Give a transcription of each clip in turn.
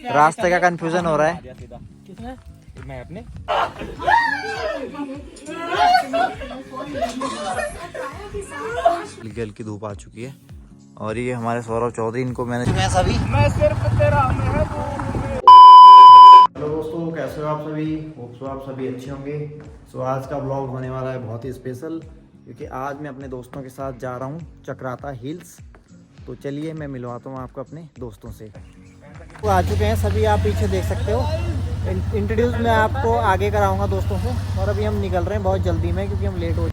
रास्ते का कंफ्यूजन हो रहा है। किसने? मैं अपने हल्की हल्की धूप आ चुकी है और ये हमारे सौरभ चौधरी, इनको मैंने सभी। मैं सिर्फ तेरा हेलो दोस्तों, कैसे हो आप सभी? होप सो आप सभी अच्छे होंगे। सो आज का ब्लॉग होने वाला है बहुत ही स्पेशल, क्योंकि आज मैं अपने दोस्तों के साथ जा रहा हूँ चक्राता हिल्स। तो चलिए मैं मिलवाता हूँ आपको अपने दोस्तों से। तो आ चुके हैं सभी, आप पीछे देख सकते हो। इंट्रोड्यूस मैं आपको आगे कराऊंगा दोस्तों से। और अभी हम निकल रहे हैं बहुत जल्दी में, क्योंकि हम लेट हो।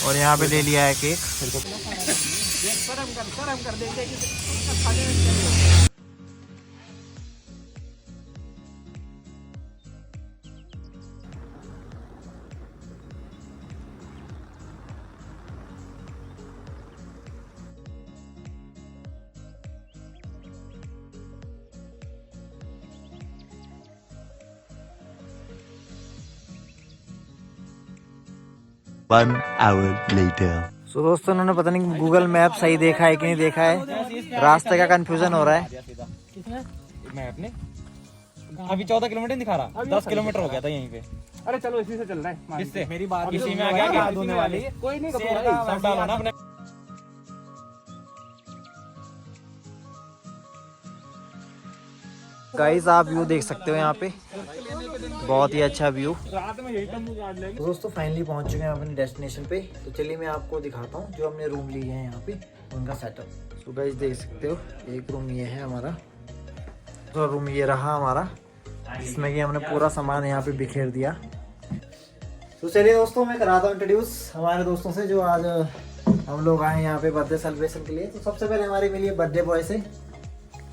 और यहाँ पे ले लिया है केक। गरम कर देंगे। One hour later. सो दोस्तों, उन्होंने पता नहीं गूगल मैप सही देखा है कि नहीं देखा है। रास्ते का कंफ्यूजन हो रहा है। किसने? मैं अपने अभी 14 किलोमीटर दिखा रहा, 10 किलोमीटर हो गया था यहीं पे। अरे चलो इसी से चल रहा है। किससे? मेरी बात किसी में आ गया क्या? होने वाली है। कोई नहीं सब डालो ना अपने। गाइस, आप व्यू देख सकते हो यहाँ पे, बहुत ही अच्छा व्यू। रात में यही तंबू गाड़ लेंगे। दोस्तों फाइनली पहुंच चुके हैं अपने डेस्टिनेशन पे। तो चलिए मैं आपको दिखाता हूँ जो हमने रूम लिए हैं यहाँ पे, उनका सेटअप। तो गाइस देख सकते हो, एक रूम ये है हमारा, दूसरा रूम ये रहा हमारा, जिसमें कि हमने पूरा सामान यहाँ पे बिखेर दिया। तो चलिए दोस्तों, मैं कराता हूँ इंट्रोड्यूस हमारे दोस्तों से, जो आज हम लोग आए हैं यहाँ पे बर्थडे सेलिब्रेशन के लिए। तो सबसे पहले हमारी मिली है बर्थडे बॉय से,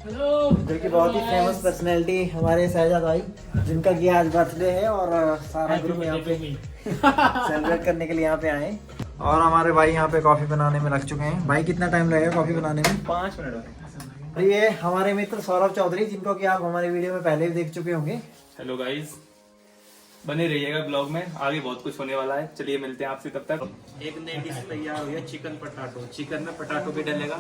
जो कि बहुत ही फेमस पर्सनैलिटी हमारे शहजाद भाई, जिनका कि आज बर्थडे है और सारा ग्रुप यहाँ पे सेलिब्रेट करने के लिए यहाँ पे आए। और हमारे भाई यहाँ पे कॉफी बनाने में लग चुके हैं। भाई कितना टाइम लगेगा कॉफी बनाने में? 5 मिनट। और ये हमारे मित्र सौरभ चौधरी, जिनको कि आप हमारे वीडियो में पहले भी देख चुके होंगे। हेलो गाइस, बने रहिएगा ब्लॉग में, आगे बहुत कुछ होने वाला है। चलिए मिलते हैं आपसे तब तक। एक नई डिश तैयार हुई है, चिकन पटाटो। चिकन में पटाटो भी डलेगा।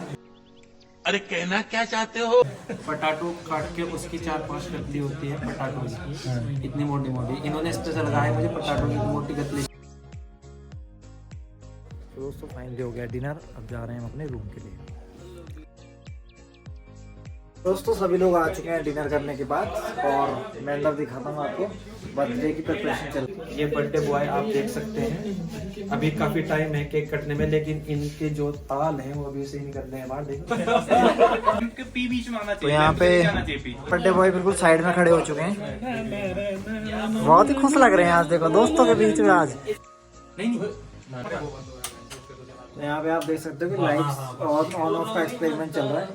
अरे कहना क्या चाहते हो? पटाटो काट के उसकी 4-5 कतली होती है पटाटो की, इतनी मोटी मोटी। इन्होंने स्पेशल लगाया है मुझे पटाटो की मोटी कतली। तो दोस्तों फाइनली हो गया डिनर, अब जा रहे हैं हम अपने रूम के लिए। दोस्तों सभी लोग आ चुके हैं डिनर करने के बाद, और मैं अंदर दिखाता हूँ आपको। बर्थडे की प्रिपरेशन चल रही है। ये बर्थडे बॉय आप देख सकते हैं, अभी काफी टाइम है केक कटने में, लेकिन इनके जो ताल हैं वो अभी से ही निकल रहे हैं बाहर। देखो पी बीच में आना तो चाहिए। यहाँ पे बर्थडे बॉय बिल्कुल साइड में खड़े हो चुके हैं, बहुत ही खुश लग रहे हैं आज। देखो दोस्तों के बीच में आज। तो यहाँ पे आप देख सकते हो कि लाइट्स ऑन ऑफ का एक्सपेरिमेंट चल रहा है।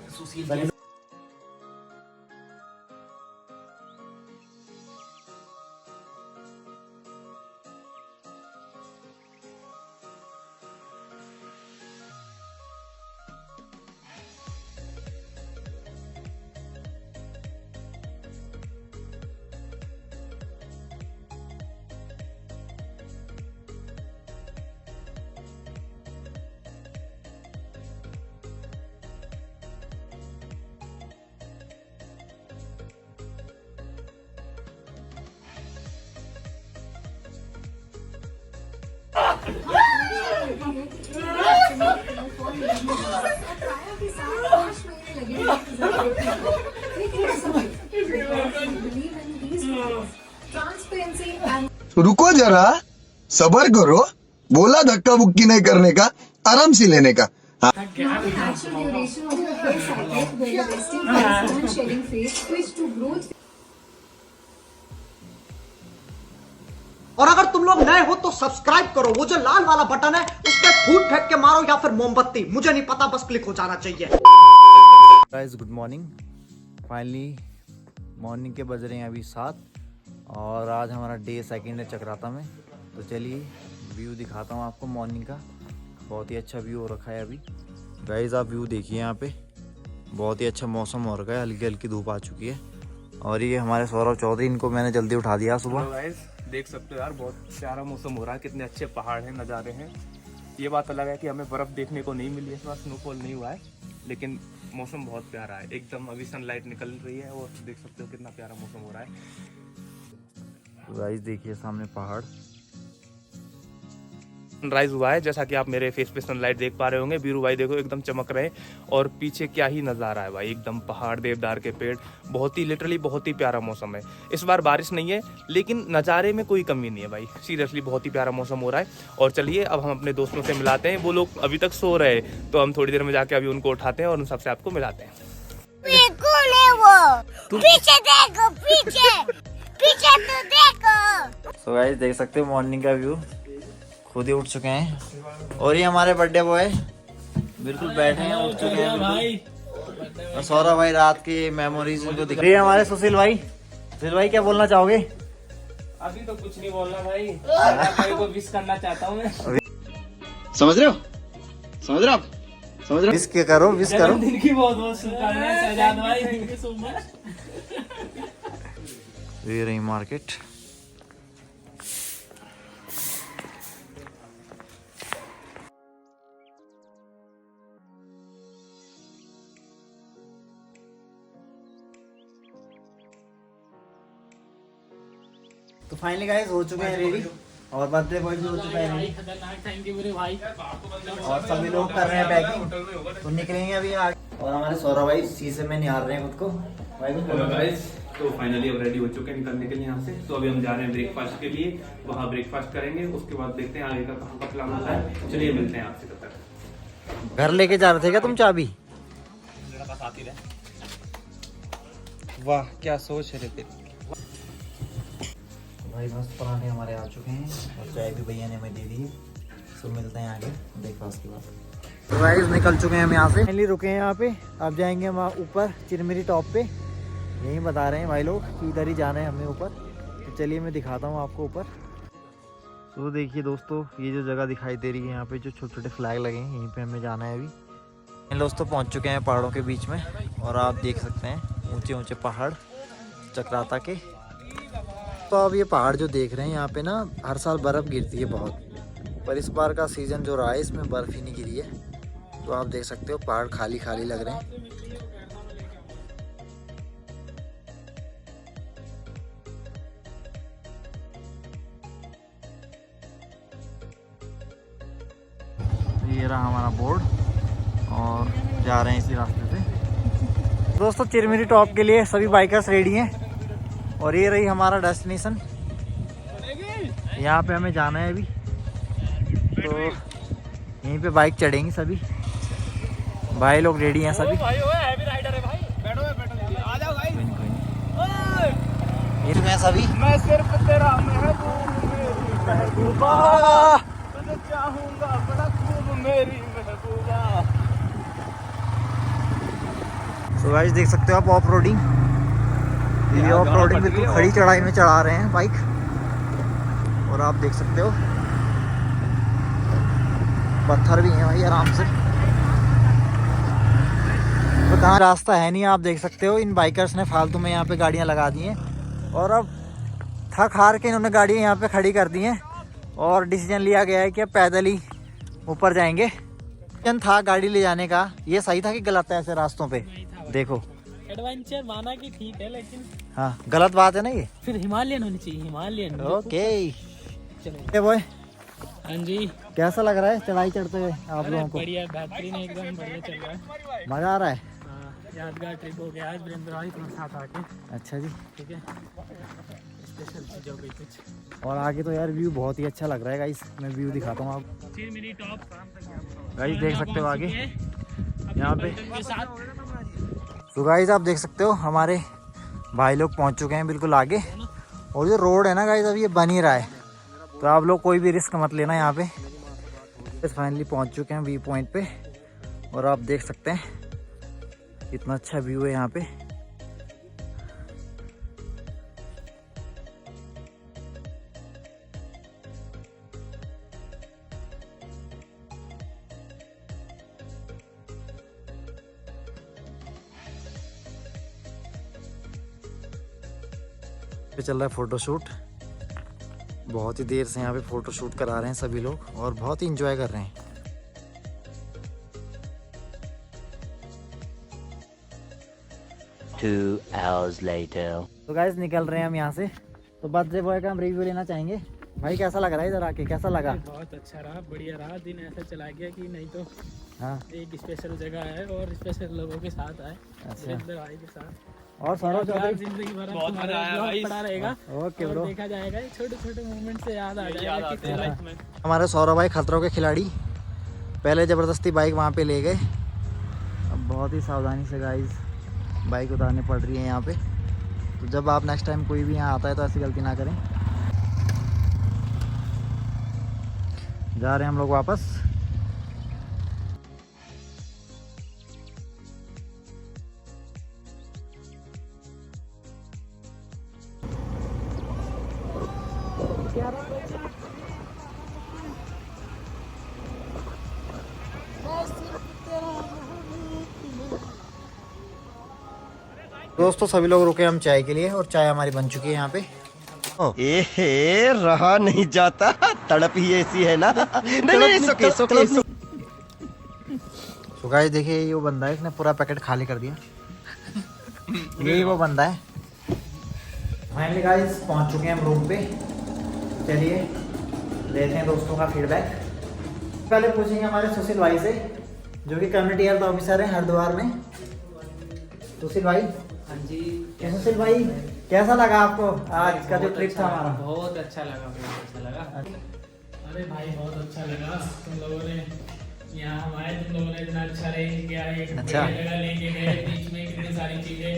रुको जरा, सबर करो। बोला धक्का बुक्की नहीं करने का, आराम से लेने का। और अगर तुम लोग नए हो तो सब्सक्राइब करो, वो जो लाल वाला बटन है उस पर फूट फेंक के मारो या फिर मोमबत्ती, मुझे नहीं पता, बस क्लिक हो जाना चाहिए। Guys good morning. Finally morning के बज रहे हैं अभी 7, और आज हमारा डे सेकंड है चक्राता में। तो चलिए व्यू दिखाता हूँ आपको मॉर्निंग का। बहुत ही अच्छा व्यू हो रखा है अभी। गाइस आप व्यू देखिए यहाँ पे, बहुत ही अच्छा मौसम हो रखा है, हल्की हल्की धूप आ चुकी है। और ये हमारे सौरभ चौधरी, इनको मैंने जल्दी उठा दिया सुबह। गाइस देख सकते हो यार, बहुत प्यारा मौसम हो रहा है, कितने अच्छे पहाड़ हैं, नज़ारे हैं। ये बात अलग है कि हमें बर्फ़ देखने को नहीं मिली है, इस बार स्नोफॉल नहीं हुआ है, लेकिन मौसम बहुत प्यारा है एकदम। अभी सनलाइट निकल रही है और देख सकते हो कितना प्यारा मौसम हो रहा है। तो गाइस देखिए सामने पहाड़। सनराइज हुआ है, जैसा कि आप मेरे फेस पे सनलाइट देख पा रहे होंगे। वीरू भाई देखो एकदम चमक रहे हैं, और पीछे क्या ही नज़ारा है भाई, एकदम पहाड़, देवदार के पेड़, बहुत ही लिटरली बहुत ही प्यारा मौसम है। इस बार बारिश नहीं है, लेकिन नज़ारे में कोई कमी नहीं है भाई, सीरियसली बहुत ही प्यारा मौसम हो रहा है। और चलिए अब हम अपने दोस्तों से मिलाते हैं, वो लोग अभी तक सो रहे हैं, तो हम थोड़ी देर में जाके अभी उनको उठाते हैं और उन सबसे आपको मिलाते हैं। कौन है वो? पीछे देखो, पीछे पीछे तो देखो। सो गाइस देख सकते हो मॉर्निंग का व्यू, खुद ही उठ चुके हैं। और ये हमारे बर्थडे बॉय बिल्कुल बैठे हैं, उठ चुके हैं भाई। और सौरभ भाई रात की मेमोरीज इनको दिखा रही है। हमारे सुशील भाई क्या बोलना चाहोगे? अभी तो कुछ नहीं बोलना भाई, भाई को विश करना चाहता हूँ मैं। समझ रहे हो? विश करो। दिन की बहुत बहुत शुभकामनाएं शहजाद भाई, थैंक यू सो मच। ये रही मार्केट। तो फाइनली गाइस हो चुके हैं रेडी, और बर्थडे बॉय भी हो चुका है रेडी। थैंक यू मेरे भाई। और सभी लोग कर रहे हैं पैकिंग, तो निकलेंगे अभी आगे। और हमारे सौरभ भाई शीशे में निहार रहे हैं खुद को। हेलो गाइस, तो फाइनली अब रेडी हो चुके हैं निकलने के लिए यहाँ से। तो अभी हम जा रहे हैं ब्रेकफास्ट के लिए, वहाँ ब्रेकफास्ट करेंगे, उसके बाद देखते हैं आगे का कहाँ का प्लान होता है। चलिए मिलते हैं आपसे तब तक। घर लेके जा रहे थे क्या तुम चाबी? वाह क्या सोच है तेरी। भाई मस्त पराठे हमारे आ चुके हैं, और चाय भी भैया ने हमें दे दी है। सो मिलते हैं आगे ब्रेकफास्ट के बाद। तो गाइस निकल चुके हैं हम यहाँ से, फाइनली रुके हैं यहाँ पे। अब जाएंगे हम ऊपर चिरमिरी टॉप पे, यही बता रहे हैं भाई लोग कि इधर ही जाना है हमें ऊपर। तो चलिए मैं दिखाता हूँ आपको ऊपर। तो देखिए दोस्तों, ये जो जगह दिखाई दे रही है यहाँ पे जो छोटे छोटे फ्लैग लगे हैं, यहीं पे हमें जाना है अभी। इन दोस्तों पहुँच चुके हैं पहाड़ों के बीच में, और आप देख सकते हैं ऊंचे ऊंचे पहाड़ चक्राता के। तो अब ये पहाड़ जो देख रहे हैं यहाँ पे ना, हर साल बर्फ़ गिरती है बहुत, पर इस बार का सीज़न जो रहा है इसमें बर्फ़ ही नहीं गिरी है। तो आप देख सकते हो पहाड़ खाली खाली लग रहे हैं। ये रहा हमारा बोर्ड, और जा रहे हैं इसी रास्ते से। दोस्तों चिरमिरी टॉप के लिए सभी बाइकर्स रेडी हैं, और ये रही हमारा डेस्टिनेशन, यहाँ पे हमें जाना है अभी। तो यहीं पे बाइक चढ़ेंगी सभी भाई लोग, रेडी हैं सभी। ये हैं सभी। मैं सिर्फ तेरा महबूबा, मैं चाहूंगा बड़ा खूब मेरी महबूबा। सो गाइस देख सकते हो आप ऑफ रोडिंग, ये ऑफ रोडिंग बिल्कुल खड़ी चढ़ाई में चढ़ा रहे हैं बाइक, और आप देख सकते हो पत्थर भी हैं भाई आराम से। तो कहाँ रास्ता है नहीं, आप देख सकते हो इन बाइकर्स ने फालतू में यहाँ पे गाड़ियाँ लगा दी हैं, और अब थक हार के इन्होंने गाड़ियाँ यहाँ पे खड़ी कर दी हैं, और डिसीजन लिया गया है कि अब पैदल ही ऊपर जाएंगे। डिसीजन था गाड़ी ले जाने का, ये सही था कि गलत है ऐसे रास्तों पे? देखो एडवेंचर माना कि ठीक है, लेकिन हाँ गलत बात है ना ये। फिर हिमालयन होनी चाहिए, हिमालयन। ओके चलो बॉय, हाँ जी, कैसा लग रहा है चढ़ाई चढ़ते हुए आप लोगों को? बढ़िया, बेहतरीन, एकदम बढ़िया चल रहा है। मजा आ रहा है? हाँ, यादगार ट्रिप हो गया आज वीरेंद्र भाई तुम्हारे साथ आके। अच्छा जी, ठीक है, स्पेशल चीज हो गई कुछ। और आगे तो यार व्यू बहुत ही अच्छा लग रहा है गाइस, मैं व्यू दिखाता हूँ आपको। चिरमिरी टॉप गाइस देख सकते हो आगे यहाँ पे। के साथ तो गाइस आप देख सकते हो हमारे भाई लोग पहुँच चुके हैं बिल्कुल आगे, और जो रोड है ना गाइस अभी ये बन ही रहा है, तो आप लोग कोई भी रिस्क मत लेना यहाँ पे। बस फाइनली पहुँच चुके हैं व्यू पॉइंट पे, और आप देख सकते हैं इतना अच्छा व्यू है यहाँ पे। चल रहा है फोटोशूट। बहुत ही देर से यहाँ पे फोटोशूट करा रहे हैं सभी लोग और बहुत ही इंजॉय कर रहे हैं। Two hours later. तो गाइस निकल रहे हैं हम यहाँ से। तो बर्थडे बॉय का हम रिव्यू लेना चाहेंगे। भाई कैसा लग रहा है इधर आके, कैसा लगा? बहुत अच्छा रहा, बढ़िया रहा। दिन ऐसा चला गया कि नहीं तो हाँ एक स्पेशल जगह है और स्पेशल लोगों के साथ आए, अच्छा। भाई के साथ। और सौरभ चौधरी जिंदगी भर बहुत मजा आया भाई, पड़ा रहेगा। ओके और ब्रो। देखा जाएगा छोटे छोटे मोमेंट से याद आ जाएगा किसी लाइफ में। हमारे सौरभ भाई खतरों के खिलाड़ी पहले ज़बरदस्ती बाइक वहाँ पे ले गए। अब बहुत ही सावधानी से गाइस बाइक उतारनी पड़ रही है यहाँ पे। तो जब आप नेक्स्ट टाइम कोई भी यहाँ आता है तो ऐसी गलती ना करें। जा रहे हैं हम लोग वापस। दोस्तों सभी लोग रुके हम चाय के लिए और चाय हमारी बन चुकी है यहाँ पे। ए रहा नहीं जाता, तड़प ही ऐसी है ना। नहीं सके तो गाइस देखिए ये वो बंदा है, इसने पूरा पैकेट खाली कर दिया। यही वो बंदा है। फाइनली गाइस पहुंच चुके हैं हम रूम पे। चलिए लेते हैं दोस्तों का फीडबैक। पहले पूछेंगे हमारे सुशील भाई से जो कि कम्युनिटी हेल्थ ऑफिसर है हरिद्वार में। सुशील भाई। हाँ जी। सुशील भाई कैसा लगा आपको आज का जो ट्रिप था हमारा? बहुत अच्छा लगा, बहुत अच्छा लगा। अरे भाई बहुत अच्छा लगा, तुम लोगों ने यहाँ हम आए, तुम लोगों ने इतना अच्छा अरेंज किया, एक अच्छा। बढ़िया जगह लेके गए, बीच में कितनी सारी चीजें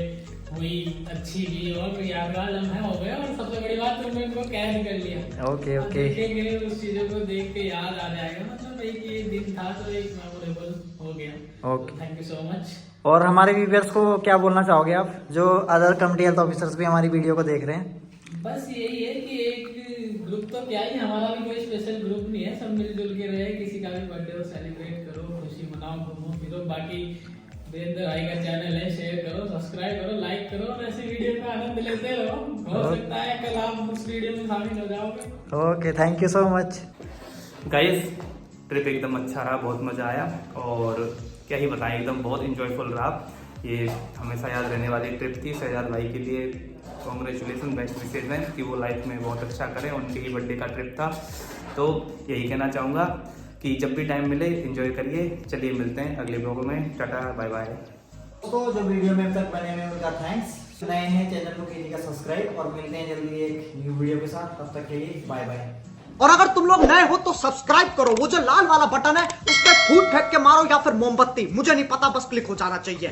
हुई, अच्छी भी और यादगार लम्हे हो गए। और सबसे बड़ी बात तुमने इनको कैद कर लिया। ओके अब ओके देखेंगे उस चीजों को देख के याद आ जाएगा, मतलब एक ये दिन था तो एक मेमोरेबल हो गया। Okay. Thank you so much. और हमारे व्यूअर्स को क्या बोलना चाहोगे आप जो अदर कम्युनिटी हेल्थ ऑफिसर्स भी हमारी वीडियो को देख रहे हैं? बस यही है कि एक ग्रुप तो क्या ही, हमारा भी कोई स्पेशल ग्रुप नहीं है, सब मिलजुल के रहे, किसी का भी बर्थडे हो सेलिब्रेट करो, खुशी मनाओ, घूमो फिरो। बाकी वीरेंद्र भाई का चैनल है, शेयर करो, सब्सक्राइब करो, लाइक करो और ऐसे वीडियो का आनंद लेते रहो। हो सकता है कल आप उस वीडियो में शामिल हो जाओगे। Okay thank you so much guys trip एकदम अच्छा रहा, बहुत मज़ा आया और क्या ही बताएं, एकदम बहुत इंजॉयफुल रहा। ये हमेशा याद रहने वाली ट्रिप थी। शहजाद भाई के लिए कॉन्ग्रेचुलेसन, बेस्ट विशेज हैं कि वो लाइफ में बहुत अच्छा करें। उनके ही बर्थडे का ट्रिप था, तो यही कहना चाहूँगा कि जब भी टाइम मिले एंजॉय करिए। चलिए मिलते हैं अगले ब्लॉग में, टाटा बाय बाय। दोस्तों जो वीडियो में अब तक बने हुए उनका थैंक्स। नए हैं चैनल को कीजिएगा सब्सक्राइब और मिलते हैं जल्दी एक न्यू वीडियो के साथ। तब तक के लिए बाय बाय। और अगर तुम लोग नए हो तो सब्सक्राइब करो, वो जो लाल वाला बटन है उस पर फूट फेंक के मारो या फिर मोमबत्ती, मुझे नहीं पता, बस क्लिक हो जाना चाहिए।